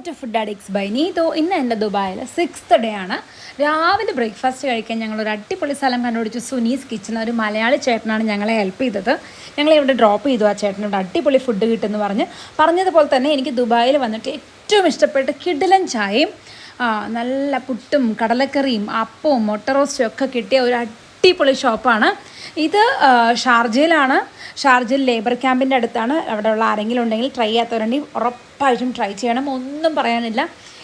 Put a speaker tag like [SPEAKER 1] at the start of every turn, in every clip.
[SPEAKER 1] To food addicts by നീതോ. ഇന്ന് എൻ്റെ ദുബായിൽ 6th ഡേ ആണ്. രാവിലെ ബ്രേക്ക്ഫാസ്റ്റ് കഴിക്കാൻ ഞങ്ങളൊരു അടിപൊളി സ്ഥലം കണ്ടുപിടിച്ചു. സുനീസ് കിച്ചൺ. ഒരു മലയാളി ചേട്ടനാണ് ഞങ്ങളെ ഹെൽപ്പ് ചെയ്തത്. ഞങ്ങളെ ഇവിടെ ഡ്രോപ്പ് ചെയ്തു. ആ ചേട്ടനോട് അടിപൊളി ഫുഡ് കിട്ടുമെന്ന് പറഞ്ഞതുപോലെ തന്നെ എനിക്ക് ദുബായിൽ വന്നിട്ട് ഏറ്റവും ഇഷ്ടപ്പെട്ട കിടിലൻ ചായയും നല്ല പുട്ടും കടലക്കറിയും അപ്പവും മുട്ട റോസ്റ്റും ഒക്കെ കിട്ടിയ ഒരു അടിപൊളി ഷോപ്പാണ് ഇത്. ഷാർജയിലാണ്. ഷാർജയിൽ ലേബർ ക്യാമ്പിൻ്റെ അടുത്താണ്. അവിടെയുള്ള ആരെങ്കിലും ഉണ്ടെങ്കിൽ ട്രൈ ചെയ്യാത്തവരുണ്ടെങ്കിൽ ഉറപ്പായിട്ടും ട്രൈ ചെയ്യണം. ഒന്നും പറയാനില്ല.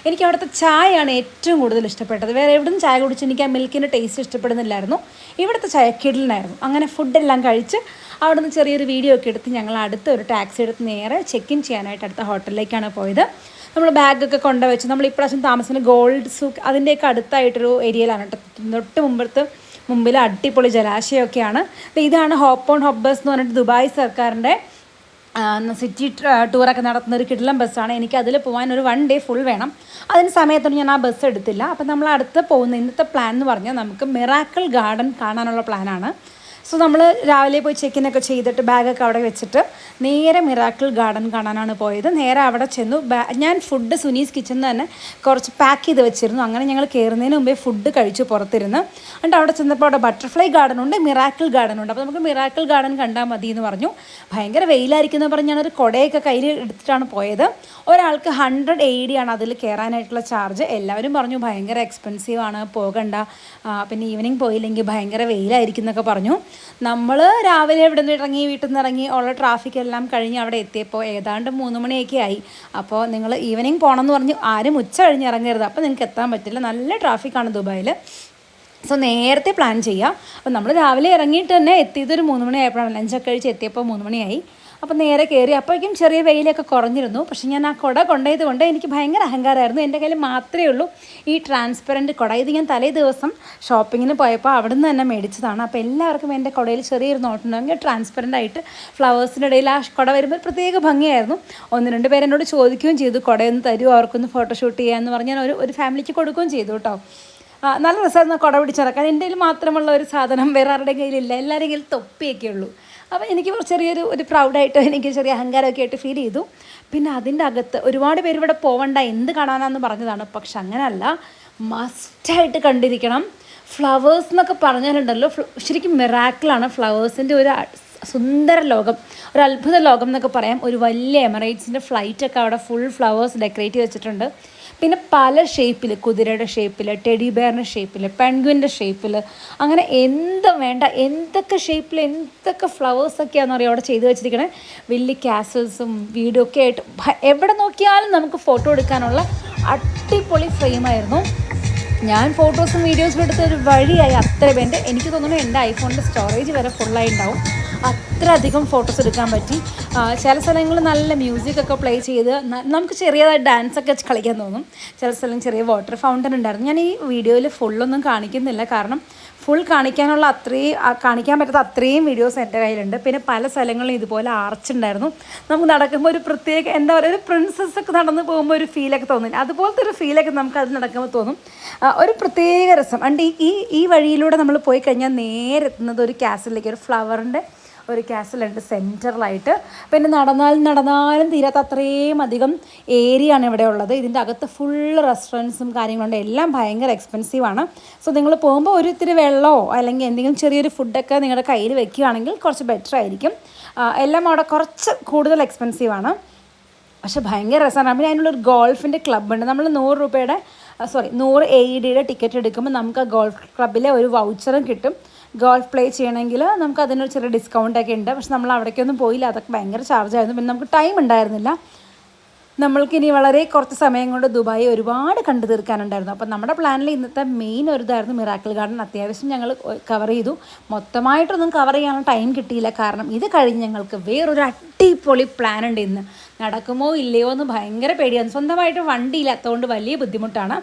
[SPEAKER 1] എനിക്ക് അവിടുത്തെ ചായയാണ് ഏറ്റവും കൂടുതൽ ഇഷ്ടപ്പെട്ടത്. വേറെ എവിടെ നിന്ന് ചായ കുടിച്ച് എനിക്ക് ആ മിൽക്കിൻ്റെ ടേസ്റ്റ് ഇഷ്ടപ്പെടുന്നില്ലായിരുന്നു. ഇവിടുത്തെ ചായ കിടലിനായിരുന്നു. അങ്ങനെ ഫുഡെല്ലാം കഴിച്ച് അവിടുന്ന് ചെറിയൊരു വീഡിയോ ഒക്കെ എടുത്ത് ഞങ്ങൾ അടുത്ത ഒരു ടാക്സി എടുത്ത് നേരെ ചെക്ക് ഇൻ ചെയ്യാനായിട്ട് അടുത്ത ഹോട്ടലിലേക്കാണ് പോയത്. നമ്മൾ ബാഗൊക്കെ കൊണ്ടുവച്ച് നമ്മൾ ഇപ്രാവശ്യം താമസിക്കുന്ന ഗോൾഡ് സൂക്ക് അതിൻ്റെയൊക്കെ അടുത്തായിട്ടൊരു ഏരിയയിലാണ് കേട്ടോ. മുമ്പിൽ അടിപൊളി ജലാശയമൊക്കെയാണ്. ഇതാണ് ഹോപ്പ് ഓൺ ഹോപ്പ് ബസ് എന്ന് പറഞ്ഞിട്ട് ദുബായ് സർക്കാരിൻ്റെ സിറ്റി ടൂറൊക്കെ നടത്തുന്ന ഒരു കിടിലം ബസ്സാണ്. എനിക്ക് അതിൽ പോകാൻ ഒരു 1 ഡേ ഫുൾ വേണം. അതിന് സമയത്തൊന്നും ഞാൻ ആ ബസ് എടുത്തില്ല. അപ്പം നമ്മൾ അടുത്ത് പോകുന്ന ഇന്നത്തെ പ്ലാൻ എന്ന് പറഞ്ഞാൽ നമുക്ക് മിറാക്കിൾ ഗാർഡൻ കാണാനുള്ള പ്ലാനാണ്. സോ നമ്മൾ രാവിലെ പോയി ചെക്കിനൊക്കെ ചെയ്തിട്ട് ബാഗൊക്കെ അവിടെ വെച്ചിട്ട് നേരെ മിറാക്കിൾ ഗാർഡൻ കാണാനാണ് പോയത്. നേരെ അവിടെ ചെന്നു. ഞാൻ ഫുഡ് സുനീസ് കിച്ചണിൽ തന്നെ കുറച്ച് പാക്ക് ചെയ്ത് വെച്ചിരുന്നു. അങ്ങനെ ഞങ്ങൾ കയറുന്നതിന് മുമ്പേ ഫുഡ് കഴിച്ചു പുറത്തിരുന്ന്. എന്നിട്ട് അവിടെ ചെന്നപ്പോൾ അവിടെ ബട്ടർഫ്ലൈ ഗാർഡൻ ഉണ്ട്, മിറാക്കിൾ ഗാർഡൻ ഉണ്ട്. അപ്പോൾ നമുക്ക് മിറാക്കിൾ ഗാർഡൻ കണ്ടാൽ മതി എന്ന് പറഞ്ഞു. ഭയങ്കര വെയിലായിരിക്കും എന്ന് പറഞ്ഞ് ഞാനൊരു കുടയൊക്കെ കയ്യിൽ എടുത്തിട്ടാണ് പോയത്. ഒരാൾക്ക് 100 AED ആണ് അതിൽ കയറാനായിട്ടുള്ള ചാർജ്. എല്ലാവരും പറഞ്ഞു ഭയങ്കര എക്സ്പെൻസീവാണ്, പോകണ്ട, പിന്നെ ഈവനിങ് പോയില്ലെങ്കിൽ ഭയങ്കര വെയിലായിരിക്കും എന്നൊക്കെ പറഞ്ഞു. നമ്മൾ രാവിലെ ഇവിടെ നിന്ന് ഇറങ്ങി, വീട്ടിൽ നിന്ന് ഇറങ്ങി ഉള്ള ട്രാഫിക് എല്ലാം കഴിഞ്ഞ് അവിടെ എത്തിയപ്പോൾ ഏതാണ്ട് 3 മണിയൊക്കെ ആയി. അപ്പോൾ നിങ്ങൾ ഈവനിങ് പോകണം എന്ന് പറഞ്ഞു. ആരും ഉച്ച കഴിഞ്ഞ് ഇറങ്ങരുത്, അപ്പോൾ നിങ്ങൾക്ക് എത്താൻ പറ്റില്ല. നല്ല ട്രാഫിക്കാണ് ദുബായിൽ. സോ നേരത്തെ പ്ലാൻ ചെയ്യുക. അപ്പോൾ നമ്മൾ രാവിലെ ഇറങ്ങിയിട്ട് തന്നെ എത്തിയതൊരു 3 മണിയായപ്പോഴാണ്. ലഞ്ചൊക്കെ കഴിച്ച് എത്തിയപ്പോൾ 3 മണിയായി. അപ്പോൾ നേരെ കയറി. അപ്പോഴേക്കും ചെറിയ വെയിലൊക്കെ കുറഞ്ഞിരുന്നു. പക്ഷേ ഞാൻ ആ കുട കൊണ്ടുപോയത് കൊണ്ട് എനിക്ക് ഭയങ്കര അഹങ്കാരമായിരുന്നു. എൻ്റെ കയ്യിൽ മാത്രമേ ഉള്ളൂ ഈ ട്രാൻസ്പെറൻറ്റ് കുട. ഇത് ഞാൻ തലേ ദിവസം ഷോപ്പിങ്ങിന് പോയപ്പോൾ അവിടെ നിന്ന് തന്നെ മേടിച്ചതാണ്. അപ്പോൾ എല്ലാവർക്കും എൻ്റെ കുടയിൽ ചെറിയൊരു നോട്ടുണ്ടെങ്കിൽ ട്രാൻസ്പെറൻ്റ് ആയിട്ട് ഫ്ലവേഴ്സിൻ്റെ ഇടയിൽ ആ കുട വരുമ്പോൾ ഒരു പ്രത്യേക ഭംഗിയായിരുന്നു. 1-2 പേര് എന്നോട് ചോദിക്കുകയും ചെയ്തു കുടയൊന്ന് തരുമോ അവർക്കൊന്ന് ഫോട്ടോഷൂട്ട് ചെയ്യാമെന്ന് പറഞ്ഞ് ഞാൻ ഒരു ഫാമിലിക്ക് കൊടുക്കുകയും ചെയ്തു കേട്ടോ. നല്ല രസമായിരുന്നു കുട പിടിച്ചിറക്കാൻ. എൻ്റെ കയ്യിൽ മാത്രമുള്ള ഒരു സാധനം വേറെ ആരുടെ കയ്യിലില്ല. എല്ലാവരുടെ കയ്യിൽ തൊപ്പിയൊക്കെ ഉള്ളൂ. അപ്പോൾ എനിക്ക് ചെറിയൊരു പ്രൗഡായിട്ട് എനിക്ക് ചെറിയ അഹങ്കാരമൊക്കെ ആയിട്ട് ഫീൽ ചെയ്തു. പിന്നെ അതിൻ്റെ അകത്ത് ഒരുപാട് പേര് ഇവിടെ പോവണ്ട, എന്ത് കാണാനാന്ന് പറഞ്ഞതാണ്. പക്ഷെ അങ്ങനെയല്ല, മസ്റ്റായിട്ട് കണ്ടിരിക്കണം. ഫ്ലവേഴ്സ് എന്നൊക്കെ പറഞ്ഞാലുണ്ടല്ലോ, ശരിക്കും മിറാക്കിളാണ്. ഫ്ലവേഴ്സിൻ്റെ ഒരു സുന്ദര ലോകം, ഒരു അത്ഭുത ലോകം എന്നൊക്കെ പറയാം. ഒരു വലിയ എമിറേറ്റ്സിൻ്റെ ഫ്ലൈറ്റൊക്കെ അവിടെ ഫുൾ ഫ്ലവേഴ്സ് ഡെക്കറേറ്റ് ചെയ്ത് വെച്ചിട്ടുണ്ട്. പിന്നെ പല ഷേപ്പിൽ, കുതിരയുടെ ഷേപ്പിൽ, ടെഡി ബെയറിൻ്റെ ഷേപ്പിൽ, പെൻഗ്വിൻ്റെ ഷേപ്പിൽ, അങ്ങനെ എന്തൊക്കെ ഷേപ്പിൽ എന്തൊക്കെ ഫ്ലവേഴ്സൊക്കെയാണെന്ന് അറിയാം അവിടെ ചെയ്തു വെച്ചിരിക്കണേ. വലിയ കാസൽസും വീടൊക്കെ ആയിട്ട് എവിടെ നോക്കിയാലും നമുക്ക് ഫോട്ടോ എടുക്കാനുള്ള അടിപൊളി ഫ്രെയിമായിരുന്നു. ഞാൻ ഫോട്ടോസും വീഡിയോസും എടുത്ത ഒരു വഴിയായി. എനിക്ക് തോന്നുന്നു എൻ്റെ ഐഫോണിൻ്റെ സ്റ്റോറേജ് വരെ ഫുള്ളായി ഉണ്ടാവും. അത്രയധികം ഫോട്ടോസ് എടുക്കാൻ പറ്റി. ചില സ്ഥലങ്ങളിൽ നല്ല മ്യൂസിക്കൊക്കെ പ്ലേ ചെയ്ത് നമുക്ക് ചെറിയതായിട്ട് ഡാൻസൊക്കെ കളിക്കാൻ തോന്നും. ചില സ്ഥലം ചെറിയ വാട്ടർ ഫൗണ്ടൻ ഉണ്ടായിരുന്നു. ഞാൻ ഈ വീഡിയോയിൽ ഫുള്ളൊന്നും കാണിക്കുന്നില്ല, കാരണം ഫുൾ കാണിക്കാൻ പറ്റാത്ത അത്രയും വീഡിയോസ് എൻ്റെ കയ്യിലുണ്ട്. പിന്നെ പല സ്ഥലങ്ങളിലും ഇതുപോലെ ആർച്ചുണ്ടായിരുന്നു. നമുക്ക് നടക്കുമ്പോൾ ഒരു പ്രത്യേക ഒരു പ്രിൻസസ്സൊക്കെ നടന്ന് പോകുമ്പോൾ ഒരു ഫീലൊക്കെ തോന്നില്ല, അതുപോലത്തെ ഒരു ഫീലൊക്കെ നമുക്ക് അത് നടക്കുമ്പോൾ തോന്നും. ഒരു പ്രത്യേക രസം. അണ്ട് ഈ വഴിയിലൂടെ നമ്മൾ പോയി കഴിഞ്ഞാൽ നേരെ എത്തുന്നത് ഒരു കാസലിലേക്ക്. ഒരു ഫ്ലവറിൻ്റെ ഒരു കാസലുണ്ട് സെൻറ്ററിലായിട്ട്. പിന്നെ നടന്നാലും തീരാത്ത അത്രയും അധികം ഏരിയ ആണ് ഇവിടെ ഉള്ളത്. ഇതിൻ്റെ അകത്ത് ഫുൾ റെസ്റ്റോറൻറ്റ്സും കാര്യങ്ങളുണ്ട്. എല്ലാം ഭയങ്കര എക്സ്പെൻസീവാണ്. സോ നിങ്ങൾ പോകുമ്പോൾ ഒരു ഇത്തിരി വെള്ളമോ അല്ലെങ്കിൽ എന്തെങ്കിലും ചെറിയൊരു ഫുഡൊക്കെ നിങ്ങളുടെ കയ്യിൽ വെക്കുകയാണെങ്കിൽ കുറച്ച് ബെറ്റർ ആയിരിക്കും. എല്ലാം അവിടെ കുറച്ച് കൂടുതൽ എക്സ്പെൻസീവാണ്, പക്ഷെ ഭയങ്കര രസമാണ്. പിന്നെ അതിനുള്ളൊരു ഗോൾഫിൻ്റെ ക്ലബ്ബുണ്ട്. നമ്മൾ 100 AED ടിക്കറ്റ് എടുക്കുമ്പോൾ നമുക്ക് ആ ഗോൾഫ് ക്ലബ്ബിലെ ഒരു വൗച്ചറും കിട്ടും. ഗോൾഫ് പ്ലേ ചെയ്യണമെങ്കിൽ നമുക്ക് അതിനൊരു ചെറിയ ഡിസ്കൗണ്ടൊക്കെ ഉണ്ട്. പക്ഷെ നമ്മൾ അവിടേക്കൊന്നും പോയില്ല, അതൊക്കെ ഭയങ്കര ചാർജായിരുന്നു. പിന്നെ നമുക്ക് ടൈം ഉണ്ടായിരുന്നില്ല. നമ്മൾക്കിനി വളരെ കുറച്ച് സമയം കൊണ്ട് ദുബായ് ഒരുപാട് കണ്ടു തീർക്കാനുണ്ടായിരുന്നു. അപ്പോൾ നമ്മുടെ പ്ലാനിൽ ഇന്നത്തെ മെയിൻ ഒരു ഇതായിരുന്നു മിറാക്കിൾ ഗാർഡൻ. അത്യാവശ്യം ഞങ്ങൾ കവർ ചെയ്തു. മൊത്തമായിട്ടൊന്നും കവർ ചെയ്യാനുള്ള ടൈം കിട്ടിയില്ല, കാരണം ഇത് കഴിഞ്ഞ് ഞങ്ങൾക്ക് വേറൊരു അടിപൊളി പ്ലാൻ ഉണ്ട്. ഇന്ന് നടക്കുമോ ഇല്ലയോ എന്ന് ഭയങ്കര പേടിയാണ്. സ്വന്തമായിട്ട് വണ്ടി ഇല്ലാത്തതുകൊണ്ട് വലിയ ബുദ്ധിമുട്ടാണ്.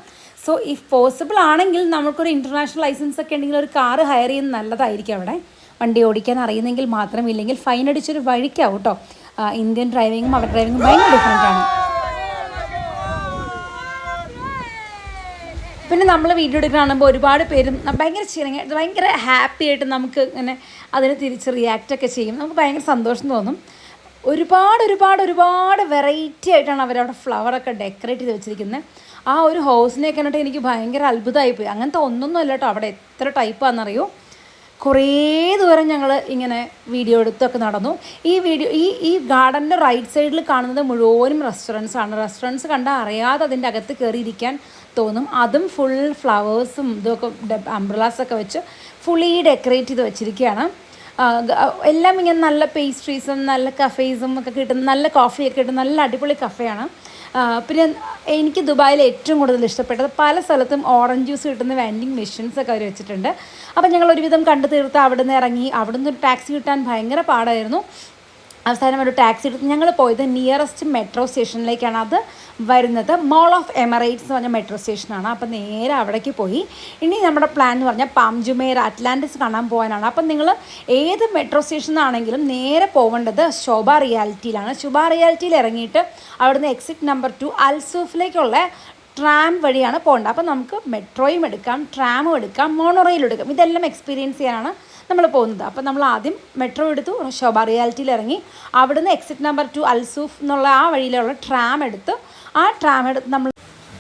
[SPEAKER 1] സോ ഇഫ് പോസിബിൾ ആണെങ്കിൽ നമുക്കൊരു ഇൻ്റർനാഷണൽ ലൈസൻസ് ഒക്കെ ഉണ്ടെങ്കിൽ ഒരു കാറ് ഹയർ ചെയ്യുന്നത് നല്ലതായിരിക്കും. അവിടെ വണ്ടി ഓടിക്കാൻ അറിയുന്നെങ്കിൽ മാത്രം, ഇല്ലെങ്കിൽ ഫൈൻ അടിച്ചൊരു വഴിക്കാവും കേട്ടോ. ഇന്ത്യൻ ഡ്രൈവിങ്ങും അവരുടെ ഡ്രൈവിങ്ങും ഭയങ്കര ഡിഫറൻറ്റാണ്. പിന്നെ നമ്മൾ വീഡിയോ എടുക്കാൻ കാണുമ്പോൾ ഒരുപാട് പേരും ഭയങ്കര ഹാപ്പി ആയിട്ട് നമുക്ക് ഇങ്ങനെ അതിന് തിരിച്ച് റിയാക്റ്റൊക്കെ ചെയ്യും. നമുക്ക് ഭയങ്കര സന്തോഷം തോന്നും. ഒരുപാട് വെറൈറ്റി ആയിട്ടാണ് അവരവിടെ ഫ്ലവറൊക്കെ ഡെക്കറേറ്റ് ചെയ്ത് വെച്ചിരിക്കുന്നത്. ആ ഒരു ഹൗസിനെ കണ്ടിട്ട് എനിക്ക് ഭയങ്കര അത്ഭുതമായിപ്പോയി. അങ്ങനത്തെ ഒന്നൊന്നും അല്ല കേട്ടോ, അവിടെ എത്ര ടൈപ്പാണെന്നറിയോ. കുറേ ദൂരം ഞങ്ങൾ ഇങ്ങനെ വീഡിയോ എടുത്തൊക്കെ നടന്നു. ഈ ഗാർഡൻ്റെ റൈറ്റ് സൈഡിൽ കാണുന്നത് മുഴുവനും റെസ്റ്റോറൻറ്റ്സ് കണ്ടാൽ അറിയാതെ അതിൻ്റെ അകത്ത് കയറിയിരിക്കാൻ തോന്നും. അതും ഫുൾ ഫ്ലവേഴ്സും ഇതൊക്കെ അംബ്രലാസൊക്കെ വെച്ച് ഫുള്ളി ഡെക്കറേറ്റ് ചെയ്ത് വെച്ചിരിക്കുകയാണ്. എല്ലാം ഇങ്ങനെ നല്ല പേസ്ട്രീസും നല്ല കഫേസും ഒക്കെ കിട്ടുന്ന, നല്ല കോഫിയൊക്കെ കിട്ടുന്ന നല്ല അടിപൊളി കഫേയാണ്. പിന്നെ എനിക്ക് ദുബായിൽ ഏറ്റവും കൂടുതൽ ഇഷ്ടപ്പെട്ടത് പല സ്ഥലത്തും ഓറഞ്ച് ജ്യൂസ് കിട്ടുന്ന വെൻഡിങ് മെഷീൻസൊക്കെ അവർ വെച്ചിട്ടുണ്ട്. അപ്പം ഞങ്ങൾ ഒരുവിധം കണ്ടു തീർത്ത് അവിടെ നിന്ന് ഇറങ്ങി. അവിടെ നിന്ന് ഒരു ടാക്സി കിട്ടാൻ ഭയങ്കര പാടായിരുന്നു. അവസാനം ഒരു ടാക്സി എടുത്ത് ഞങ്ങൾ പോയത് നിയറസ്റ്റ് മെട്രോ സ്റ്റേഷനിലേക്കാണ്. അത് വരുന്നത് മോൾ ഓഫ് എമിറേറ്റ്സ് എന്ന് പറഞ്ഞ മെട്രോ സ്റ്റേഷനാണ്. അപ്പം നേരെ അവിടേക്ക് പോയി. ഇനി നമ്മുടെ പ്ലാൻ എന്ന് പറഞ്ഞാൽ പാം ജുമൈറ അറ്റ്ലാന്റിസ് കാണാൻ പോകാനാണ്. അപ്പം നിങ്ങൾ ഏത് മെട്രോ സ്റ്റേഷനാണെങ്കിലും നേരെ പോകേണ്ടത് ശോഭ റിയാലിറ്റിയിലാണ്. ശോഭ റിയാലിറ്റിയിൽ ഇറങ്ങിയിട്ട് അവിടുന്ന് എക്സിറ്റ് നമ്പർ 2 അൽസൂഫിലേക്കുള്ള ട്രാം വഴിയാണ് പോകേണ്ടത്. അപ്പം നമുക്ക് മെട്രോയും എടുക്കാം, ട്രാമും എടുക്കാം, മോണോറെയിലും എടുക്കാം. ഇതെല്ലാം എക്സ്പീരിയൻസ് ചെയ്യാനാണ് നമ്മൾ പോകുന്നത്. അപ്പം നമ്മൾ ആദ്യം മെട്രോ എടുത്തു, ശോഭ റിയാലിറ്റിയിൽ ഇറങ്ങി. അവിടുന്ന് എക്സിറ്റ് നമ്പർ 2 അൽസൂഫ് എന്നുള്ള ആ വഴിയിലുള്ള ട്രാം എടുത്ത് നമ്മൾ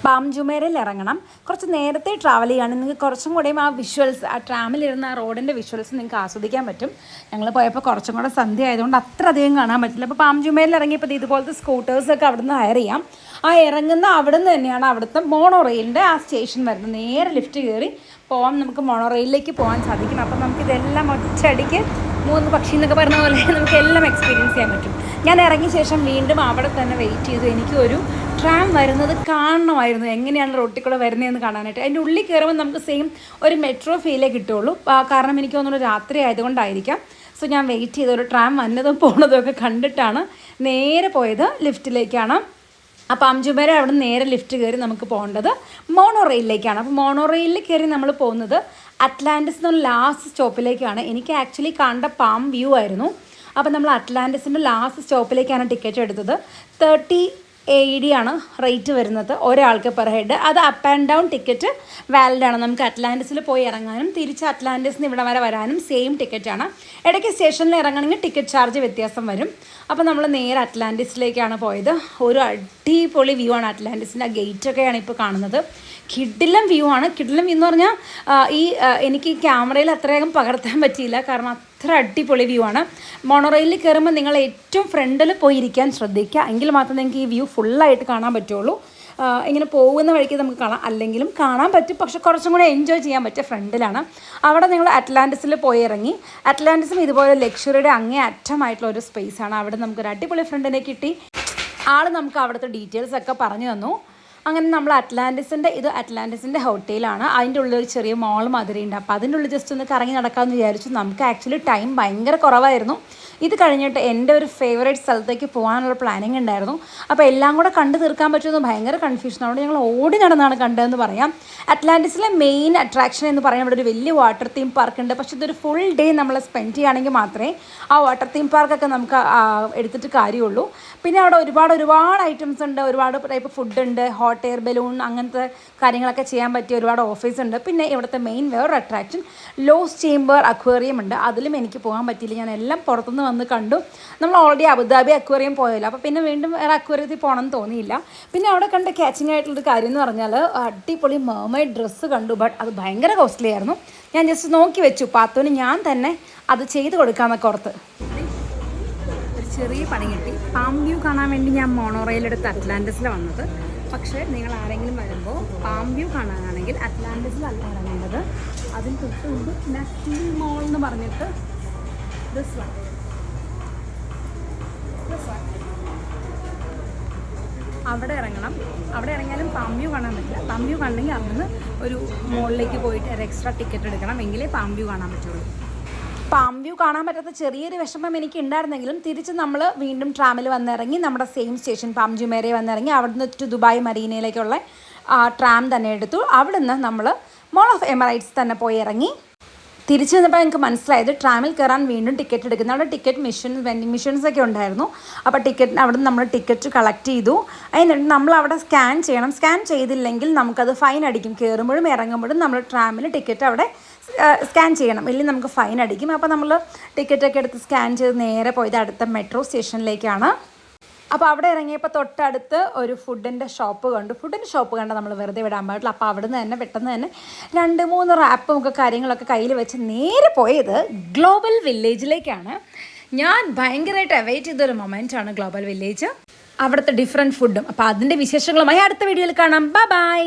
[SPEAKER 1] പാം ജുമൈറയിൽ ഇറങ്ങണം. കുറച്ച് നേരത്തെ ട്രാവൽ ചെയ്യുകയാണെങ്കിൽ നിങ്ങൾക്ക് കുറച്ചും കൂടെയും ആ വിഷ്വൽസ്, ആ ട്രാമിലിരുന്ന ആ റോഡിൻ്റെ വിഷ്വൽസ് നിങ്ങൾക്ക് ആസ്വദിക്കാൻ പറ്റും. ഞങ്ങൾ പോയപ്പോൾ കുറച്ചും കൂടെ സന്ധ്യ ആയതുകൊണ്ട് അത്ര അധികം കാണാൻ പറ്റില്ല. അപ്പോൾ പാം ജുമൈറയിൽ ഇറങ്ങിയപ്പോൾ ഇതുപോലത്തെ സ്കൂട്ടേഴ്സൊക്കെ അവിടെ നിന്ന് ഹയർ ചെയ്യാം. ആ ഇറങ്ങുന്ന അവിടെ നിന്ന് തന്നെയാണ് അവിടുത്തെ മോണോറെയിലിൻ്റെ ആ സ്റ്റേഷൻ വരുന്നത്. നേരെ ലിഫ്റ്റ് കയറി പോകാൻ നമുക്ക് മോണോറെയിലിലേക്ക് പോകാൻ സാധിക്കും. അപ്പം നമുക്കിതെല്ലാം ഒറ്റയടിക്ക് 3 പക്ഷി എന്നൊക്കെ പറഞ്ഞ പോലെ നമുക്ക് എല്ലാം എക്സ്പീരിയൻസ് ചെയ്യാൻ പറ്റും. ഞാൻ ഇറങ്ങിയ ശേഷം വീണ്ടും അവിടെ തന്നെ വെയിറ്റ് ചെയ്തു. എനിക്കൊരു ട്രാം വരുന്നത് കാണണമായിരുന്നു, എങ്ങനെയാണ് റോട്ടിൽ കൂടെ വരുന്നതെന്ന് കാണാനായിട്ട്. അതിൻ്റെ ഉള്ളിൽ കയറുമ്പോൾ നമുക്ക് സെയിം ഒരു മെട്രോ ഫീലേ കിട്ടുള്ളൂ. കാരണം എനിക്ക് തോന്നുന്നു രാത്രി ആയതുകൊണ്ടായിരിക്കാം. സോ ഞാൻ വെയിറ്റ് ചെയ്ത് ഒരു ട്രാം വന്നതും പോണതും ഒക്കെ കണ്ടിട്ടാണ് നേരെ പോയത് ലിഫ്റ്റിലേക്കാണ്. അപ്പോൾ പാം ജുമൈറ അവിടെ നിന്ന് നേരെ ലിഫ്റ്റ് കയറി നമുക്ക് പോകേണ്ടത് മോണോറെയിലിലേക്കാണ്. അപ്പോൾ മോണോറെയിലിൽ കയറി നമ്മൾ പോകുന്നത് അറ്റ്ലാന്റിസ് എന്നുള്ള ലാസ്റ്റ് സ്റ്റോപ്പിലേക്കാണ്. എനിക്ക് ആക്ച്വലി കണ്ട പാം വ്യൂ ആയിരുന്നു. അപ്പോൾ നമ്മൾ അറ്റ്ലാന്റിസിൻ്റെ ലാസ്റ്റ് സ്റ്റോപ്പിലേക്കാണ് ടിക്കറ്റ് എടുത്തത്. 30 AED ആണ് റേറ്റ് വരുന്നത് ഒരാൾക്ക് പെർ ഹെഡ്. അത് അപ്പ് ആൻഡ് ഡൗൺ ടിക്കറ്റ് വാലിഡാണ്. നമുക്ക് അറ്റ്ലാന്റിസിൽ പോയി ഇറങ്ങാനും തിരിച്ച് അറ്റ്ലാന്റിസിൽ നിന്ന് ഇവിടെ വരെ വരാനും സെയിം ടിക്കറ്റാണ്. ഇടയ്ക്ക് സ്റ്റേഷനിൽ ഇറങ്ങണമെങ്കിൽ ടിക്കറ്റ് ചാർജ് വ്യത്യാസം വരും. അപ്പോൾ നമ്മൾ നേരെ അറ്റ്ലാന്റിസിലേക്കാണ് പോയത്. ഒരു അടിപൊളി വ്യൂ ആണ് അറ്റ്ലാന്റിസിൻ്റെ. ആ ഗേറ്റൊക്കെയാണ് ഇപ്പോൾ കാണുന്നത്. കിടിലം വ്യൂ ആണ്. കിടിലം വ്യൂ എന്ന് പറഞ്ഞാൽ എനിക്ക് ക്യാമറയിൽ അത്രയധികം പകർത്താൻ പറ്റിയില്ല, കാരണം അത്ര അടിപൊളി വ്യൂ ആണ്. മോണോറെയിലിൽ കയറുമ്പോൾ നിങ്ങൾ ഏറ്റവും ഫ്രണ്ടിൽ പോയി ഇരിക്കാൻ ശ്രദ്ധിക്കുക, എങ്കിൽ മാത്രമേ നിങ്ങൾക്ക് ഈ വ്യൂ ഫുള്ളായിട്ട് കാണാൻ പറ്റുള്ളൂ. ഇങ്ങനെ പോകുന്ന വഴിക്ക് നമുക്ക് കാണാം, അല്ലെങ്കിലും കാണാൻ പറ്റും, പക്ഷെ കുറച്ചും കൂടെ എൻജോയ് ചെയ്യാൻ പറ്റിയ ഫ്രണ്ടിലാണ്. അവിടെ നിങ്ങൾ അറ്റ്ലാന്റിസിൽ പോയി ഇറങ്ങി. അറ്റ്ലാന്റിസും ഇതുപോലെ ലക്ഷറിയുടെ അങ്ങേ അറ്റമായിട്ടുള്ള ഒരു സ്പേസാണ്. അവിടെ നമുക്കൊരു അടിപൊളി ഫ്രണ്ടിനെ കിട്ടി. ആൾ നമുക്ക് അവിടുത്തെ ഡീറ്റെയിൽസ് ഒക്കെ പറഞ്ഞു തന്നു. അങ്ങനെ നമ്മൾ അറ്റ്ലാന്റിസിൻ്റെ ഹോട്ടലാണ്. അതിൻ്റെ ഉള്ളിൽ ഒരു ചെറിയ മോൾ മാതിരിയുണ്ട്. അപ്പോൾ അതിൻ്റെ ഉള്ളിൽ ജസ്റ്റ് ഒന്ന് കറങ്ങി നടക്കാമെന്ന് വിചാരിച്ചു. നമുക്ക് ആക്ച്വലി ടൈം ഭയങ്കര കുറവായിരുന്നു. ഇത് കഴിഞ്ഞിട്ട് എൻ്റെ ഒരു ഫേവറേറ്റ് സ്ഥലത്തേക്ക് പോകാനുള്ള പ്ലാനിങ് ഉണ്ടായിരുന്നു. അപ്പോൾ എല്ലാം കൂടെ കണ്ടു തീർക്കാൻ പറ്റുമെന്ന് ഭയങ്കര കൺഫ്യൂഷൻ. അവിടെ ഞങ്ങൾ ഓടി നടന്നാണ് കണ്ടതെന്ന് പറയാം. അറ്റ്ലാന്റിസിലെ മെയിൻ അട്രാക്ഷൻ എന്ന് പറയുന്നത് ഇവിടെ ഒരു വലിയ വാട്ടർ തീം പാർക്ക് ഉണ്ട്. പക്ഷേ ഇതൊരു ഫുൾ ഡേ നമ്മൾ സ്പെൻഡ് ചെയ്യുകയാണെങ്കിൽ മാത്രമേ ആ വാട്ടർ തീം പാർക്കൊക്കെ നമുക്ക് എടുത്തിട്ട് കാര്യമുള്ളൂ. പിന്നെ അവിടെ ഒരുപാട് ഐറ്റംസ് ഉണ്ട്. ഒരുപാട് ടൈപ്പ് ഫുഡ് ഉണ്ട്. ഹോട്ട് എയർ ബലൂൺ അങ്ങനത്തെ കാര്യങ്ങളൊക്കെ ചെയ്യാൻ പറ്റിയ ഒരുപാട് ഓഫേഴ്സ് ഉണ്ട്. പിന്നെ ഇവിടുത്തെ മെയിൻ വേറൊരു അട്രാക്ഷൻ ലോസ്റ്റ് ചേംബർ അക്വേറിയം ഉണ്ട്. അതിലും എനിക്ക് പോകാൻ പറ്റിയില്ല. ഞാൻ എല്ലാം പുറത്തുനിന്ന് വന്ന് കണ്ടു. നമ്മൾ ഓൾറെഡി അബുദാബി അക്വേറിയം പോയല്ലോ, അപ്പോൾ പിന്നെ വീണ്ടും വേറെ അക്വേറിയത്തിൽ പോകണമെന്ന് തോന്നിയില്ല. പിന്നെ അവിടെ കണ്ട ക്യാച്ചിങ് ആയിട്ടുള്ളൊരു കാര്യം എന്ന് പറഞ്ഞാൽ അടിപൊളി മെർമെയ്ഡ് ഡ്രസ്സ് കണ്ടു. ബട്ട് അത് ഭയങ്കര കോസ്റ്റ്ലി ആയിരുന്നു. ഞാൻ ജസ്റ്റ് നോക്കി വെച്ചു. പാത്തുവിന് ഞാൻ തന്നെ അത് ചെയ്ത് കൊടുക്കാമെന്നൊക്കെ ഓർത്ത് ഒരു ചെറിയ പണി കിട്ടി. പാം വ്യൂ കാണാൻ വേണ്ടി ഞാൻ മോണോറെയിലെടുത്ത് അറ്റ്ലാന്റിസിൽ വന്നത്. പക്ഷേ നിങ്ങൾ ആരെങ്കിലും വരുമ്പോൾ പാം വ്യൂ കാണാനാണെങ്കിൽ അറ്റ്ലാന്റിസിലല്ല ഇറങ്ങേണ്ടത്. അതിന് തൊട്ട് മുമ്പ് നെസ്റ്റിൽ മോൾ എന്ന് പറഞ്ഞിട്ട് അവിടെ ഇറങ്ങണം. അവിടെ ഇറങ്ങിയാലും പാം വ്യൂ കാണാൻ പറ്റില്ല. പാം വ്യൂ കാണണമെങ്കിൽ അവിടുന്ന് ഒരു മോളിലേക്ക് പോയിട്ട് ഒരു എക്സ്ട്രാ ടിക്കറ്റ് എടുക്കണം, എങ്കിലേ പാം വ്യൂ കാണാൻ പറ്റുള്ളൂ. പാം വ്യൂ കാണാൻ പറ്റാത്ത ചെറിയൊരു വിഷമം എനിക്ക് ഉണ്ടായിരുന്നെങ്കിലും തിരിച്ച് നമ്മൾ വീണ്ടും ട്രാമിൽ വന്നിറങ്ങി നമ്മുടെ സെയിം സ്റ്റേഷൻ പാം ജുമൈറയിൽ വന്നിറങ്ങി അവിടുന്ന് ടു ദുബായ് മരീനയിലേക്കുള്ള ട്രാം തന്നെ എടുത്തു. അവിടുന്ന് നമ്മൾ മോൾ ഓഫ് എമിറേറ്റ്സ് തന്നെ പോയി ഇറങ്ങി. തിരിച്ച് വന്നപ്പോൾ എനിക്ക് മനസ്സിലായത് ട്രാമിൽ കയറാൻ വീണ്ടും ടിക്കറ്റ് എടുക്കുന്ന അവിടെ ടിക്കറ്റ് വെൻഡിങ് മെഷീൻസ് ഒക്കെ ഉണ്ടായിരുന്നു. അപ്പോൾ അവിടെ നിന്ന് നമ്മൾ ടിക്കറ്റ് കളക്ട് ചെയ്തു. അതിന് നമ്മൾ അവിടെ സ്കാൻ ചെയ്യണം. സ്കാൻ ചെയ്തില്ലെങ്കിൽ നമുക്കത് ഫൈൻ അടിക്കും. കയറുമ്പോഴും ഇറങ്ങുമ്പോഴും നമ്മൾ ട്രാമിൽ ടിക്കറ്റ് അവിടെ സ്കാൻ ചെയ്യണം, ഇല്ലെങ്കിൽ നമുക്ക് ഫൈൻ അടിക്കും. അപ്പോൾ നമ്മൾ ടിക്കറ്റൊക്കെ എടുത്ത് സ്കാൻ ചെയ്ത് നേരെ പോയത് അടുത്ത മെട്രോ സ്റ്റേഷനിലേക്കാണ്. അപ്പോൾ അവിടെ ഇറങ്ങിയപ്പോൾ തൊട്ടടുത്ത് ഒരു ഫുഡിൻ്റെ ഷോപ്പ് കണ്ടു. ഫുഡിൻ്റെ ഷോപ്പ് കണ്ടാൽ നമ്മൾ വെറുതെ വിടാൻ പാടില്ല. അപ്പോൾ അവിടെ നിന്ന് തന്നെ പെട്ടെന്ന് തന്നെ 2-3 റാപ്പും ഒക്കെ കാര്യങ്ങളൊക്കെ കയ്യിൽ വെച്ച് നേരെ പോയത് ഗ്ലോബൽ വില്ലേജിലേക്കാണ്. ഞാൻ ഭയങ്കരമായിട്ട് അവൈറ്റ് ചെയ്തൊരു മൊമെൻ്റാണ് ഗ്ലോബൽ വില്ലേജ്, അവിടുത്തെ ഡിഫറെൻറ്റ് ഫുഡും. അപ്പോൾ അതിൻ്റെ വിശേഷങ്ങളുമായി അടുത്ത വീഡിയോയിൽ കാണാം. ബൈ.